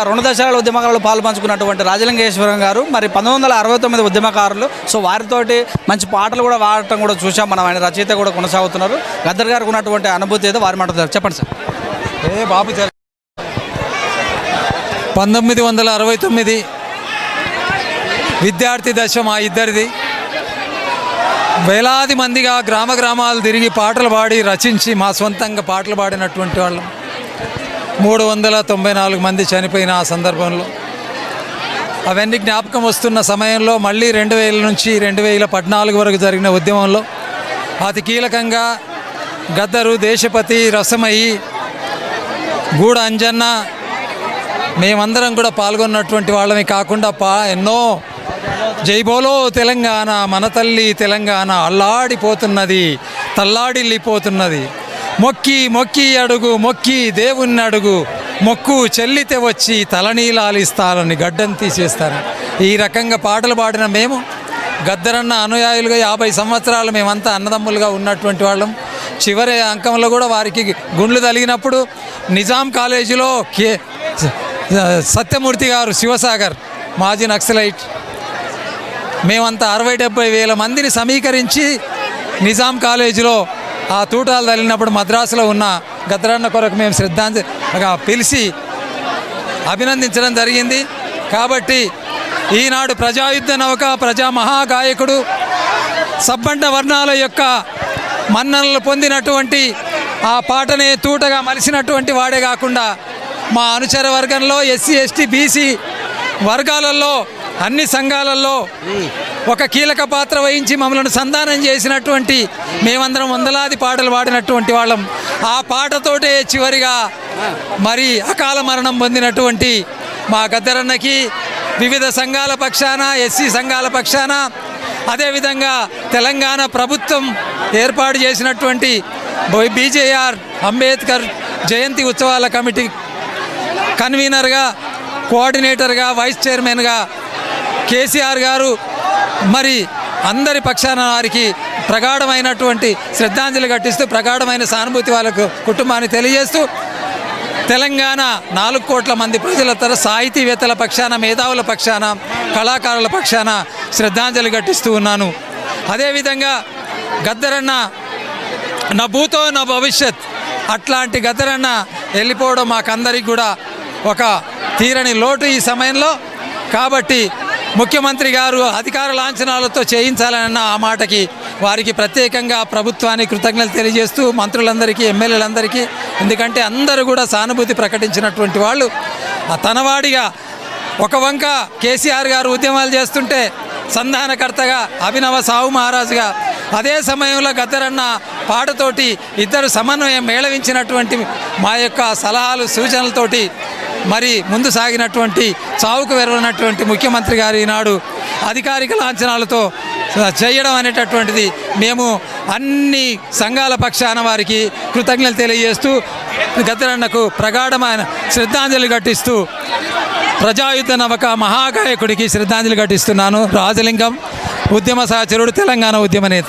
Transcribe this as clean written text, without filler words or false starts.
రెండు దశల ఉద్యమకారులు పాల్పంచుకున్నటువంటి రాజలింగేశ్వరం గారు మరి 1969 ఉద్యమకారులు. సో వారితోటి మంచి పాటలు కూడా వాడటం కూడా చూసాం మనం. ఆయన రచయిత కూడా కొనసాగుతున్నారు. గద్దర్ గారికి ఉన్నటువంటి అనుభూతి ఏదో వారి మాట్లాడతారు. చెప్పండి సార్. బాబు 1969 విద్యార్థి దశ మా ఇద్దరిది. వేలాది మందిగా గ్రామాలు తిరిగి పాటలు పాడి రచించి మా సొంతంగా పాటలు పాడినటువంటి వాళ్ళం. 394 మంది చనిపోయిన ఆ సందర్భంలో అవన్నీ జ్ఞాపకం వస్తున్న సమయంలో మళ్ళీ 2000 నుంచి 2014 వరకు జరిగిన ఉద్యమంలో అతి కీలకంగా గద్దరు, దేశపతి, రసమయి, గూడ అంజన్న మేమందరం కూడా పాల్గొన్నటువంటి వాళ్ళమే కాకుండా ఎన్నో జై బోలో తెలంగాణ, మన తల్లి తెలంగాణ అల్లాడిపోతున్నది, తల్లాడిల్లిపోతున్నది, మొక్కి మొక్కి అడుగు, మొక్కి దేవుణ్ణి అడుగు, మొక్కు చెల్లితే వచ్చి తలనీలాలిస్తానని గడ్డం తీసేస్తాను. ఈ రకంగా పాటలు పాడిన మేము గద్దరన్న అనుయాయులుగా 50 సంవత్సరాలు మేమంతా అన్నదమ్ములుగా ఉన్నటువంటి వాళ్ళం. చివరి అంకంలో కూడా వారికి గుండ్లు తగిలినప్పుడు నిజాం కాలేజీలో సత్యమూర్తి గారు, శివసాగర్ మాజీ నక్సలైట్, మేమంతా 60-70 వేల మందిని సమీకరించి నిజాం కాలేజీలో ఆ తూటాలు తగిలినప్పుడు మద్రాసులో ఉన్న గద్దరన్న కొరకు మేము శ్రద్ధాంజలిగా పిలిచి అభినందించడం జరిగింది. కాబట్టి ఈనాడు ప్రజాయుద్ధ నౌక, ప్రజా మహాగాయకుడు, సబ్బండ వర్ణాల యొక్క మన్ననలు పొందినటువంటి ఆ పాటనే తూటగా మలిసినటువంటి వాడే కాకుండా మా అనుచర వర్గంలో ఎస్సీ, ఎస్టీ, బీసీ వర్గాలలో అన్ని సంఘాలలో ఒక కీలక పాత్ర వహించి మమ్మల్ని సంధానం చేసినటువంటి మేమందరం వందలాది పాటలు పాడినటువంటి వాళ్ళం. ఆ పాటతోటే చివరిగా మరి అకాల మరణం పొందినటువంటి మా గద్దరన్నకి వివిధ సంఘాల పక్షాన, ఎస్సీ సంఘాల పక్షాన, అదేవిధంగా తెలంగాణ ప్రభుత్వం ఏర్పాటు చేసినటువంటి బీజేఆర్ అంబేద్కర్ జయంతి ఉత్సవాల కమిటీ కన్వీనర్గా, కోఆర్డినేటర్గా, వైస్ చైర్మన్గా కేసీఆర్ గారు మరి అందరి పక్షాన వారికి ప్రగాఢమైనటువంటి శ్రద్ధాంజలి ఘటిస్తూ ప్రగాఢమైన సానుభూతి వాళ్ళకు కుటుంబాన్ని తెలియజేస్తూ తెలంగాణ 4 కోట్ల మంది ప్రజల సాహితీవేత్తల పక్షాన, మేధావుల పక్షాన, కళాకారుల పక్షాన శ్రద్ధాంజలి ఘటిస్తూ ఉన్నాను. అదేవిధంగా గద్దరన్న నా భూతో నా భవిష్యత్, అట్లాంటి గద్దరన్న వెళ్ళిపోవడం మాకందరికి కూడా ఒక తీరని లోటు ఈ సమయంలో. కాబట్టి ముఖ్యమంత్రి గారు అధికార లాంఛనాలతో చేయించాలన్న ఆ మాటకి వారికి ప్రత్యేకంగా ప్రభుత్వానికి కృతజ్ఞతలు తెలియజేస్తూ మంత్రులందరికీ, ఎమ్మెల్యేలందరికీ, ఎందుకంటే అందరూ కూడా సానుభూతి ప్రకటించినటువంటి వాళ్ళు. తనవాడిగా ఒక వంక కేసీఆర్ గారు ఉద్యమాలు చేస్తుంటే సంధానకర్తగా, అభినవ సాహు మహారాజుగా, అదే సమయంలో గద్దరన్న పాటతోటి ఇద్దరు సమన్వయం మేళవించినటువంటి మా యొక్క సలహాలు, సూచనలతోటి మరి ముందు సాగినటువంటి, చావుకు వెరవనటువంటి ముఖ్యమంత్రి గారు ఈనాడు అధికారిక లాంఛనాలతో చేయడం అనేటటువంటిది మేము అన్ని సంఘాల పక్షాన వారికి కృతజ్ఞతలు తెలియజేస్తూ గద్దరన్నకు ప్రగాఢమైన శ్రద్ధాంజలి ఘటిస్తూ ప్రజాయుద్ధ నవక మహాగాయకుడికి శ్రద్ధాంజలి ఘటిస్తున్నాను. రాజలింగం ఉద్యమ సహచరుడు, తెలంగాణ ఉద్యమ నేత.